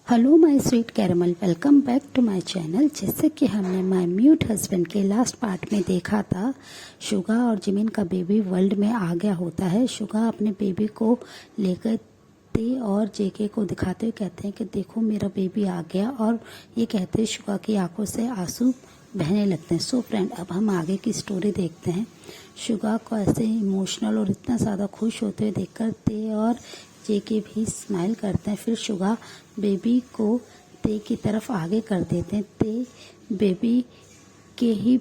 Hello my sweet caramel, welcome back to my channel. जैसे कि हमने माय म्यूट हस्बैंड के लास्ट पार्ट में देखा था, शुगा और जिमिन का बेबी वर्ल्ड में आ गया होता है। शुगा अपने बेबी को लेकर ते और जेके को दिखाते हुए कहते हैं कि देखो मेरा बेबी आ गया, और ये कहते हैं शुगा की आंखों से आंसू बहने लगते हैं। सो फ्रेंड, अब हम आगे की स्टोरी देखते हैं। शुगा को ऐसे इमोशनल और इतना ज़्यादा खुश होते हुए देखकर ते और जेके भी स्माइल करते हैं। फिर शुगा बेबी को ते की तरफ आगे कर देते हैं। ते बेबी के ही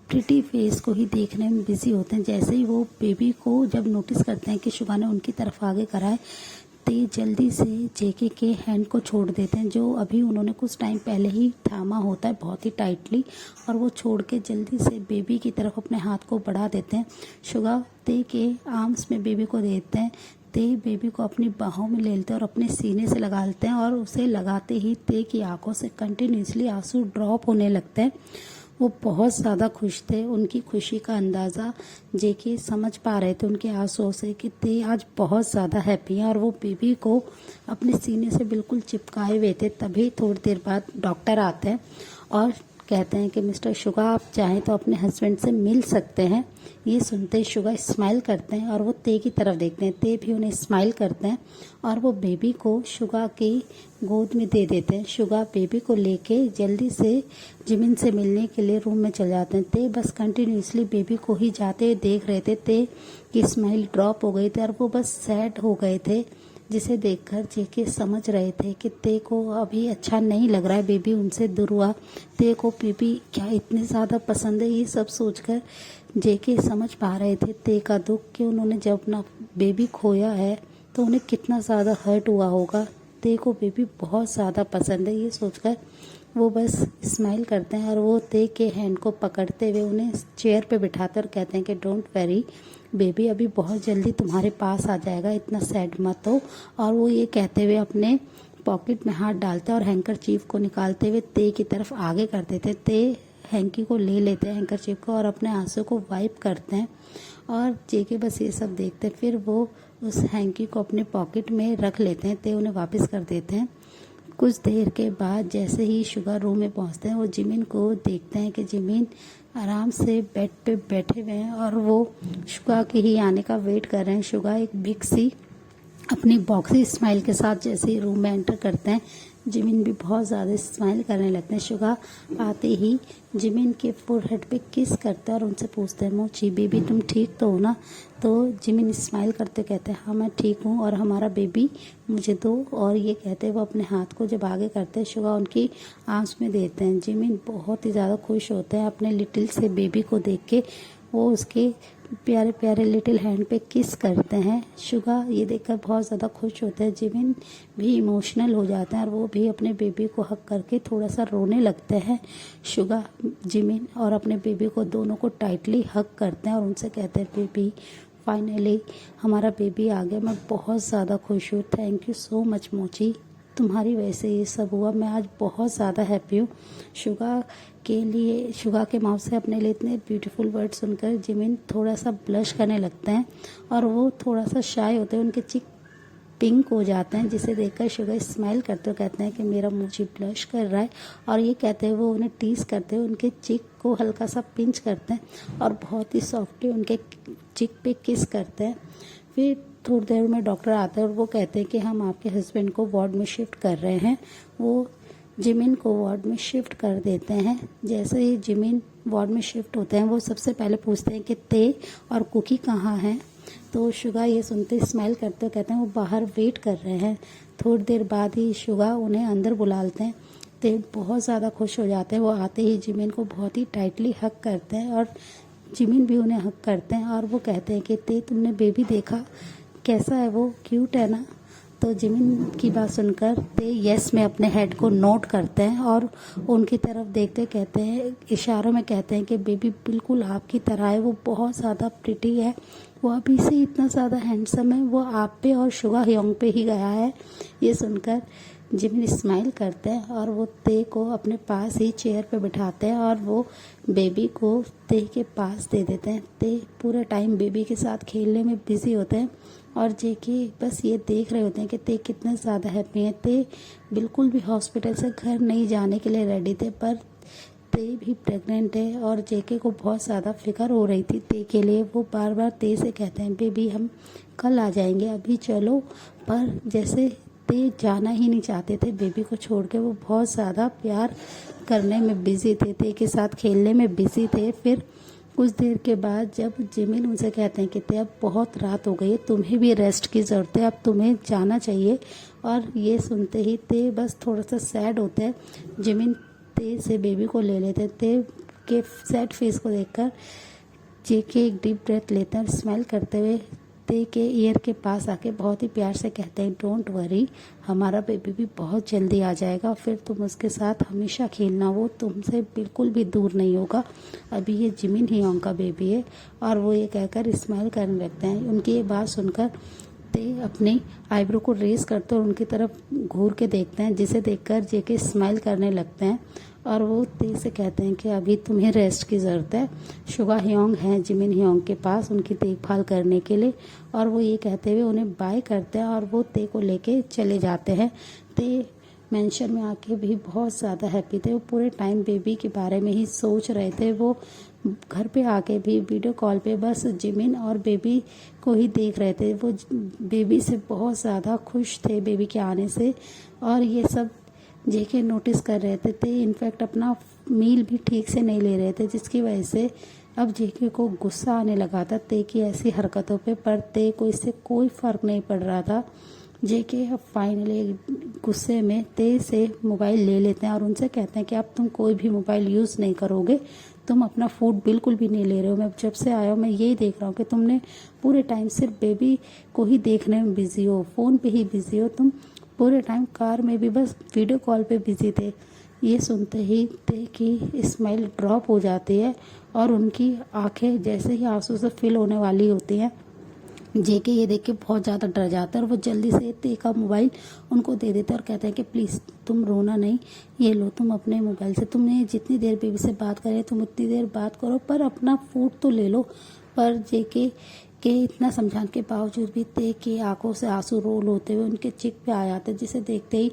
प्रिटी फेस को ही देखने में बिजी होते हैं। जैसे ही वो बेबी को जब नोटिस करते हैं कि शुगा ने उनकी तरफ आगे करा है, ते जल्दी से जेके के हैंड को छोड़ देते हैं, जो अभी उन्होंने कुछ टाइम पहले ही थामा होता है बहुत ही टाइटली, और वो छोड़ के जल्दी से बेबी की तरफ अपने हाथ को बढ़ा देते हैं। शुगा ते के आर्म्स में बेबी को देते हैं। ते बेबी को अपनी बाहों में ले लेते हैं और अपने सीने से लगा लेते हैं, और उसे लगाते ही ते की आंखों से कंटिन्यूसली आंसू ड्रॉप होने लगते हैं। वो बहुत ज़्यादा खुश थे। उनकी खुशी का अंदाज़ा जेके समझ पा रहे थे उनके आंसुओं से कि ते आज बहुत ज़्यादा हैप्पी हैं, और वो बेबी को अपने सीने से बिल्कुल चिपकाए हुए थे। तभी थोड़ी देर बाद डॉक्टर आते हैं और कहते हैं कि मिस्टर शुगा, आप चाहें तो अपने हस्बैंड से मिल सकते हैं। ये सुनते ही शुगा स्माइल करते हैं और वो ते की तरफ देखते हैं। ते भी उन्हें स्माइल करते हैं और वो बेबी को शुगा की गोद में दे देते हैं। शुगा बेबी को लेके जल्दी से जिमिन से मिलने के लिए रूम में चले जाते हैं। ते बस कंटिन्यूसली बेबी को ही जाते हुए देख रहे थे। ते की स्माइल ड्रॉप हो गई थी और वो बस सैड हो गए थे, जिसे देखकर जेके समझ रहे थे कि ते को अभी अच्छा नहीं लग रहा है, बेबी उनसे दूर हुआ। ते को बेबी क्या इतने ज़्यादा पसंद है, ये सब सोचकर जेके समझ पा रहे थे ते का दुख, कि उन्होंने जब अपना बेबी खोया है तो उन्हें कितना ज़्यादा हर्ट हुआ होगा। ते को बेबी बहुत ज़्यादा पसंद है, ये सोचकर वो बस स्माइल करते हैं और वो ते के हैंड को पकड़ते हुए उन्हें चेयर पे बिठाते और कहते हैं कि डोंट वरी बेबी, अभी बहुत जल्दी तुम्हारे पास आ जाएगा, इतना सैड मत हो। और वो ये कहते हुए अपने पॉकेट में हाथ डालते हैं और हैंकरचीफ को निकालते हुए ते की तरफ आगे कर देते। ते हैंकी को ले लेते हैं, हैंकरचीफ को, और अपने आंसू को वाइप करते हैं। और जेके बस ये सब देखते हैं। फिर वो उस हैंकी को अपने पॉकेट में रख लेते हैं। ते उन्हें वापस कर देते हैं। कुछ देर के बाद जैसे ही शुगा रूम में पहुंचते हैं, वो जिमिन को देखते हैं कि जिमिन आराम से बेड पे बैठे हुए हैं और वो शुगा के ही आने का वेट कर रहे हैं। शुगा एक बिग सी अपनी बॉक्सी स्माइल के साथ जैसे ही रूम में एंटर करते हैं, जिमिन भी बहुत ज़्यादा स्माइल करने लगते हैं। शुगा आते ही जिमिन के फोरहेड पे किस करते हैं और उनसे पूछते हैं, मोची बेबी तुम ठीक तो हो ना? तो जिमिन स्माइल करते कहते हैं, हाँ मैं ठीक हूँ और हमारा बेबी मुझे दो। और ये कहते हैं वो अपने हाथ को जब आगे करते हैं, शुगा उनकी आंख में देते हैं। जिमिन बहुत ही ज़्यादा खुश होते हैं अपने लिटिल से बेबी को देख के। वो उसके प्यारे प्यारे लिटिल हैंड पे किस करते हैं। शुगा ये देखकर बहुत ज़्यादा खुश होते हैं। जिमिन भी इमोशनल हो जाते हैं और वो भी अपने बेबी को हक करके थोड़ा सा रोने लगते हैं। शुगा जिमिन और अपने बेबी को दोनों को टाइटली हक करते हैं और उनसे कहते हैं, बेबी फाइनली हमारा बेबी आ गया, मैं बहुत ज़्यादा खुश हूँ। थैंक यू सो मच मोची, तुम्हारी वजह से ये सब हुआ, मैं आज बहुत ज़्यादा हैप्पी हूँ। शुगा के माउथ से अपने लिए इतने ब्यूटीफुल वर्ड सुनकर जिमिन थोड़ा सा ब्लश करने लगते हैं और वो थोड़ा सा शाय होते हैं, उनके चिक पिंक हो जाते हैं, जिसे देखकर शुगा स्माइल करते हुए कहते हैं कि मेरा मुझे ब्लश कर रहा है। और ये कहते हैं वो उन्हें टीज करते हुए उनके चिक को हल्का सा पिंच करते हैं और बहुत ही सॉफ्टली उनके चिक पे किस करते हैं। फिर थोड़ी देर में डॉक्टर आते हैं और वो कहते हैं कि हम आपके हस्बैंड को वार्ड में शिफ्ट कर रहे हैं। वो जिमिन को वार्ड में शिफ्ट कर देते हैं। जैसे ही जिमिन वार्ड में शिफ्ट होते हैं, वो सबसे पहले पूछते हैं कि ते और कुकी कहाँ हैं। तो शुगा ये सुनते स्माइल करते कहते हैं वो बाहर वेट कर रहे हैं। थोड़ी देर बाद ही शुगा उन्हें अंदर बुलाते हैं। ते बहुत ज़्यादा खुश हो जाते हैं। वो आते ही जिमिन को बहुत ही टाइटली हक करते हैं और जिमिन भी उन्हें हक करते हैं और वो कहते हैं कि ते तुमने बेबी देखा, कैसा है वो, क्यूट है ना? तो जिमिन की बात सुनकर ते यस में अपने हेड को नोट करते हैं और उनकी तरफ देखते कहते हैं, इशारों में कहते हैं कि बेबी बिल्कुल आपकी तरह है, वो बहुत ज़्यादा प्रिटी है, वो अभी से इतना ज़्यादा हैंडसम है, वो आप पे और शुगा ह्योंग पे ही गया है। ये सुनकर जिमिन स्माइल करते हैं और वो ते को अपने पास ही चेयर पे बिठाते हैं और वो बेबी को ते के पास दे देते हैं। ते पूरे टाइम बेबी के साथ खेलने में बिजी होते हैं। और जेके बस ये देख रहे होते हैं कि ते कितने ज़्यादा हैप्पी हैं। ते बिल्कुल भी हॉस्पिटल से घर नहीं जाने के लिए रेडी थे, पर ते भी प्रेग्नेंट है और जेके को बहुत ज़्यादा फिक्र हो रही थी ते के लिए। वो बार बार ते से कहते हैं बेबी हम कल आ जाएंगे, अभी चलो। पर जैसे ते जाना ही नहीं चाहते थे बेबी को छोड़ के। वो बहुत ज़्यादा प्यार करने में बिज़ी थे, ते के साथ खेलने में बिज़ी थे। फिर कुछ देर के बाद जब जिमिन उनसे कहते हैं कि ते अब बहुत रात हो गई है, तुम्हें भी रेस्ट की ज़रूरत है, अब तुम्हें जाना चाहिए। और ये सुनते ही ते बस थोड़ा सा सैड होते हैं। जिमिन ते से बेबी को ले लेते हैं। ते के सैड फेस को देखकर जेके एक डीप ब्रेथ लेते हैं और स्माइल करते हुए ते के ईयर के पास आके बहुत ही प्यार से कहते हैं डोंट वरी, हमारा बेबी भी बहुत जल्दी आ जाएगा, फिर तुम उसके साथ हमेशा खेलना, वो तुमसे बिल्कुल भी दूर नहीं होगा। अभी ये जिमिन हियोंग का बेबी है। और वो ये कहकर स्माइल करने लगते हैं। उनकी ये बात सुनकर ते अपनी आईब्रो को रेस करते और उनकी तरफ घूर के देखते हैं, जिसे देखकर जेके स्माइल करने लगते हैं। और वो ते से कहते हैं कि अभी तुम्हें रेस्ट की ज़रूरत है। शुगा हियोंग हैं जिमिन हियोंग के पास उनकी देखभाल करने के लिए। और वो ये कहते हुए उन्हें बाय करते हैं और वो ते को लेके चले जाते हैं। ते मेंशन में आके भी बहुत ज़्यादा हैप्पी थे। वो पूरे टाइम बेबी के बारे में ही सोच रहे थे। वो घर पे आके भी वीडियो कॉल पे बस जिमिन और बेबी को ही देख रहे थे। वो बेबी से बहुत ज़्यादा खुश थे, बेबी के आने से। और ये सब जेके नोटिस कर रहे थे। इनफैक्ट अपना मील भी ठीक से नहीं ले रहे थे, जिसकी वजह से अब जेके को गुस्सा आने लगा था ते की ऐसी हरकतों पे। पर ते को इससे कोई फ़र्क नहीं पड़ रहा था। जेके अब फाइनली गुस्से में ते से मोबाइल ले लेते हैं और उनसे कहते हैं कि अब तुम कोई भी मोबाइल यूज़ नहीं करोगे, तुम अपना फूड बिल्कुल भी नहीं ले रहे हो। मैं जब से आया हूँ मैं यही देख रहा हूँ कि तुमने पूरे टाइम सिर्फ बेबी को ही देखने में बिज़ी हो, फ़ोन पे ही बिज़ी हो। तुम पूरे टाइम कार में भी बस वीडियो कॉल पे बिज़ी थे। ये सुनते ही ते की स्माइल ड्रॉप हो जाती है और उनकी आंखें जैसे ही आंसू से फिल होने वाली होती हैं। जेके ये देख के बहुत ज़्यादा डर जाता है और वो जल्दी से ते का मोबाइल उनको दे देते हैं और कहते हैं कि प्लीज़ तुम रोना नहीं, ये लो तुम अपने मोबाइल से, तुमने जितनी देर बेबी से बात करें तुम उतनी देर बात करो, पर अपना फूड तो ले लो। पर जेके के इतना समझाने के बावजूद भी ते की आंखों से आंसू रोल होते हुए उनके चिक पे आ जाते हैं, जिसे देखते ही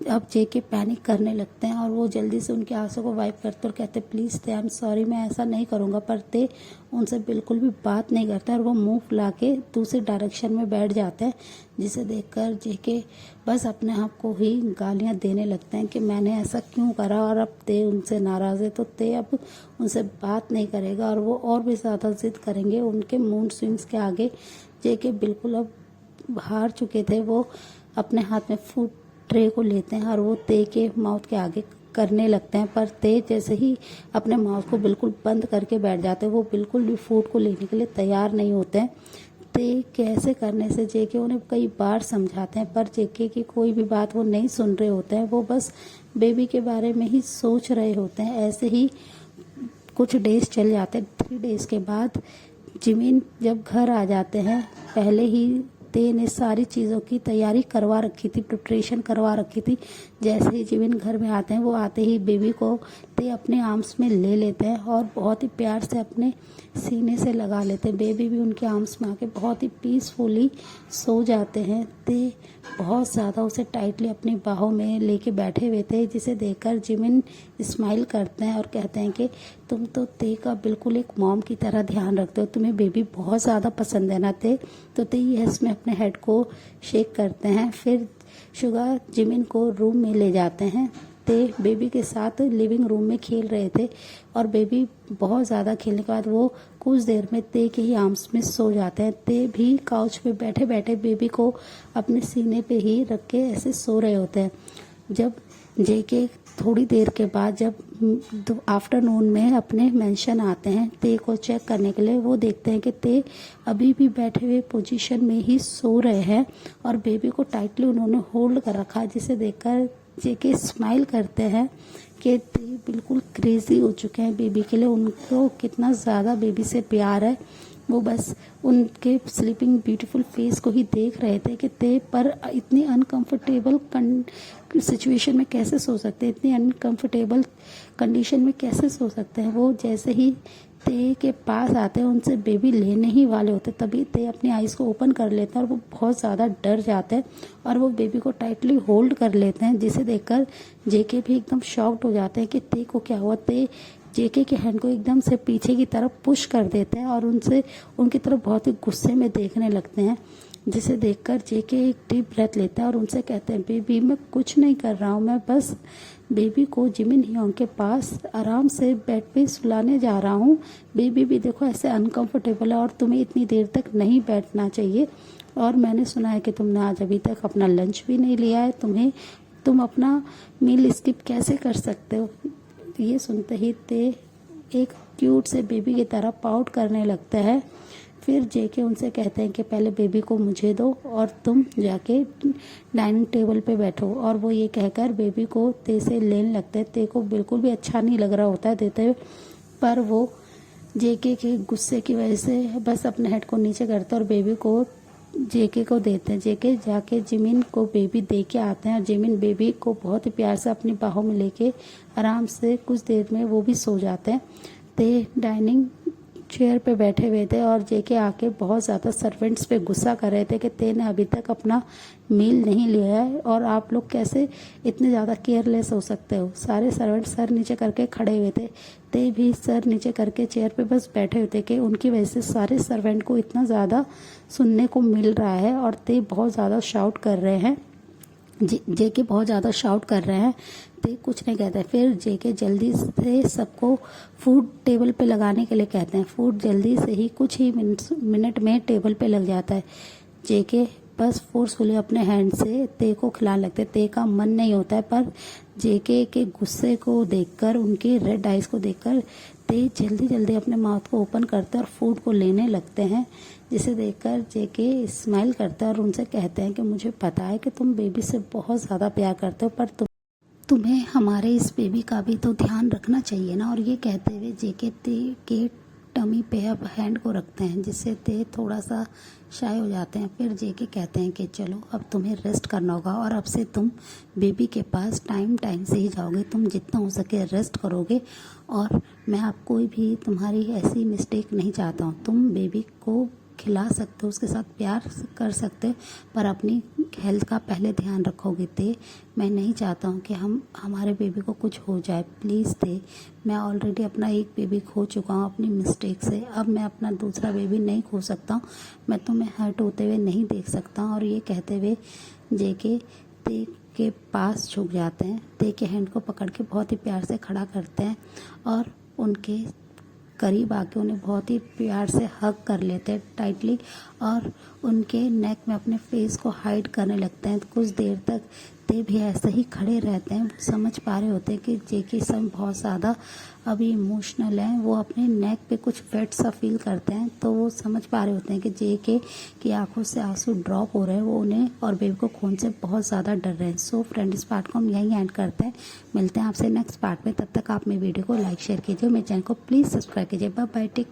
अब जेके पैनिक करने लगते हैं और वो जल्दी से उनके आंसू को वाइप करते और कहते प्लीज़ ते आई एम सॉरी, मैं ऐसा नहीं करूँगा। पर ते उनसे बिल्कुल भी बात नहीं करते और वो मुंह फुला के दूसरे डायरेक्शन में बैठ जाते हैं, जिसे देखकर जेके बस अपने आप को ही गालियाँ देने लगते हैं कि मैंने ऐसा क्यों करा। और अब ते उनसे नाराज़ है तो ते अब उनसे बात नहीं करेगा और वो और भी ज़्यादा जिद करेंगे उनके मूड स्विंग्स के आगे। जेके बिल्कुल अब हार चुके थे। वो अपने हाथ में फूड ट्रे को लेते हैं और वो ते के माउथ के आगे करने लगते हैं, पर ते जैसे ही अपने माउथ को बिल्कुल बंद करके बैठ जाते हैं। वो बिल्कुल भी फूड को लेने के लिए तैयार नहीं होते हैं। ते कैसे करने से जेके उन्हें कई बार समझाते हैं, पर जेके की कोई भी बात वो नहीं सुन रहे होते हैं। वो बस बेबी के बारे में ही सोच रहे होते हैं। ऐसे ही कुछ डेज चल जाते हैं। 3 डेज के बाद जिमिन जब घर आ जाते हैं, पहले ही ते ने सारी चीज़ों की तैयारी करवा रखी थी, प्रिपरेशन करवा रखी थी। जैसे ही जिमिन घर में आते हैं, वो आते ही बेबी को ते अपने आर्म्स में ले लेते हैं और बहुत ही प्यार से अपने सीने से लगा लेते हैं। बेबी भी उनके आर्म्स में आके बहुत ही पीसफुली सो जाते हैं। ते बहुत ज़्यादा उसे टाइटली अपनी बाहों में लेके बैठे हुए थे, जिसे देखकर जिमिन स्माइल करते हैं और कहते हैं कि तुम तो ते का बिल्कुल एक मॉम की तरह ध्यान रखते हो, तुम्हें बेबी बहुत ज़्यादा पसंद है ना ते। तो ते यस में अपने हेड को शेक करते हैं। फिर शुगा जिमिन को रूम में ले जाते हैं। ते बेबी के साथ लिविंग रूम में खेल रहे थे और बेबी बहुत ज़्यादा खेलने के बाद वो कुछ देर में ते के ही आर्म्स में सो जाते हैं। ते भी काउच पे बैठे बैठे बेबी को अपने सीने पे ही रख के ऐसे सो रहे होते हैं। जब जेके थोड़ी देर के बाद जब आफ्टरनून में अपने मेंशन आते हैं ते को चेक करने के लिए, वो देखते हैं कि ते अभी भी बैठे हुए पोजीशन में ही सो रहे हैं और बेबी को टाइटली उन्होंने होल्ड कर रखा है, जिसे देखकर जेके स्माइल करते हैं कि ते बिल्कुल क्रेजी हो चुके हैं बेबी के लिए। उनको कितना ज़्यादा बेबी से प्यार है। वो बस उनके स्लीपिंग ब्यूटीफुल फेस को ही देख रहे थे कि ते पर इतनी अनकंफर्टेबल सिचुएशन में कैसे सो सकते हैं, इतनी अनकंफर्टेबल कंडीशन में कैसे सो सकते हैं। वो जैसे ही ते के पास आते हैं, उनसे बेबी लेने ही वाले होते, तभी ते अपनी आइज़ को ओपन कर लेते हैं और वो बहुत ज़्यादा डर जाते हैं और वो बेबी को टाइटली होल्ड कर लेते हैं, जिसे देखकर जेके भी एकदम शॉक्ड हो जाते हैं कि ते को क्या हुआ। ते जेके के हैंड को एकदम से पीछे की तरफ पुश कर देते हैं और उनकी तरफ बहुत ही गुस्से में देखने लगते हैं, जिसे देखकर जेके एक डीप ब्रेथ लेता है और उनसे कहते हैं, बेबी मैं कुछ नहीं कर रहा हूँ, मैं बस बेबी को जिमिन हियोंग के पास आराम से बेड पे सुलाने जा रहा हूँ। बेबी भी देखो ऐसे अनकंफर्टेबल है और तुम्हें इतनी देर तक नहीं बैठना चाहिए, और मैंने सुना है कि तुमने आज अभी तक अपना लंच भी नहीं लिया है, तुम अपना मील स्किप कैसे कर सकते हो। ये सुनते ही ते एक क्यूट से बेबी की तरह पाउट करने लगता है। फिर जेके उनसे कहते हैं कि पहले बेबी को मुझे दो और तुम जाके डाइनिंग टेबल पे बैठो, और वो ये कहकर बेबी को ते से लेने लगते हैं। ते को बिल्कुल भी अच्छा नहीं लग रहा होता है देते हुए, पर वो जेके के गुस्से की वजह से बस अपने हेड को नीचे करते हैं और बेबी को जेके को देते हैं। जेके जाके जिमिन को बेबी दे के आते हैं और जिमिन बेबी को बहुत ही प्यार से अपनी बाहों में लेके आराम से कुछ देर में वो भी सो जाते हैं। ते डाइनिंग चेयर पे बैठे हुए थे और जेके आके बहुत ज़्यादा सर्वेंट्स पे गुस्सा कर रहे थे कि ते ने अभी तक अपना मील नहीं लिया है और आप लोग कैसे इतने ज़्यादा केयरलेस हो सकते हो। सारे सर्वेंट सर नीचे करके खड़े हुए थे, ते भी सर नीचे करके चेयर पे बस बैठे हुए थे कि उनकी वजह से सारे सर्वेंट को इतना ज़्यादा सुनने को मिल रहा है और ते बहुत ज़्यादा शाउट कर रहे हैं। जेके बहुत ज़्यादा शाउट कर रहे हैं, ते कुछ नहीं कहते। फिर जेके जल्दी से सबको फूड टेबल पे लगाने के लिए कहते हैं। फूड जल्दी से ही कुछ ही मिनट में टेबल पे लग जाता है। जेके बस फोर्सफुली अपने हैंड से ते को खिलाने लगते। ते का मन नहीं होता है, पर जेके के गुस्से को देखकर, उनके रेड आइज को देखकर ते जल्दी जल्दी अपने माउथ को ओपन करते हैं और फूड को लेने लगते हैं, जिसे देखकर जेके स्माइल करते हैं और उनसे कहते हैं कि मुझे पता है कि तुम बेबी से बहुत ज़्यादा प्यार करते हो, पर तुम्हें हमारे इस बेबी का भी तो ध्यान रखना चाहिए ना। और ये कहते हुए जेके ते के टमी पे अब हैंड को रखते हैं, जिससे ते थोड़ा सा शाय हो जाते हैं। फिर जेके कहते हैं कि चलो अब तुम्हें रेस्ट करना होगा और अब से तुम बेबी के पास टाइम से ही जाओगे, तुम जितना हो सके रेस्ट करोगे, और मैं आप कोई भी तुम्हारी ऐसी मिस्टेक नहीं चाहता हूँ। तुम बेबी को खिला सकते हो, उसके साथ प्यार कर सकते हो, पर अपनी हेल्थ का पहले ध्यान रखोगे। ते मैं नहीं चाहता हूँ कि हमारे बेबी को कुछ हो जाए, प्लीज़ ते। मैं ऑलरेडी अपना एक बेबी खो चुका हूँ अपनी मिस्टेक से, अब मैं अपना दूसरा बेबी नहीं खो सकता हूँ, मैं तुम्हें हर्ट होते हुए नहीं देख सकता। और ये कहते हुए जेके ते के पास झुक जाते हैं, ते के हैंड को पकड़ के बहुत ही प्यार से खड़ा करते हैं और उनके करीब आके उन्हें बहुत ही प्यार से हग कर लेते हैं टाइटली, और उनके नेक में अपने फेस को हाइड करने लगते हैं। कुछ देर तक ते भी ऐसे ही खड़े रहते हैं। वो समझ पा रहे होते हैं कि जेके सब बहुत ज़्यादा अभी इमोशनल हैं, वो अपने नेक पे कुछ वेट सा फील करते हैं, तो वो समझ पा रहे होते हैं कि जेके की आंखों से आंसू ड्रॉप हो रहे हैं, वो उन्हें और बेबी को खून से बहुत ज़्यादा डर रहे हैं। सो फ्रेंड, इस पार्ट को हम यहीं एंड करते हैं, मिलते हैं आपसे नेक्स्ट पार्ट में। तब तक आप मेरी वीडियो को लाइक शेयर कीजिए, मेरे चैनल को प्लीज़ सब्सक्राइब कीजिए। Bye bye, take care.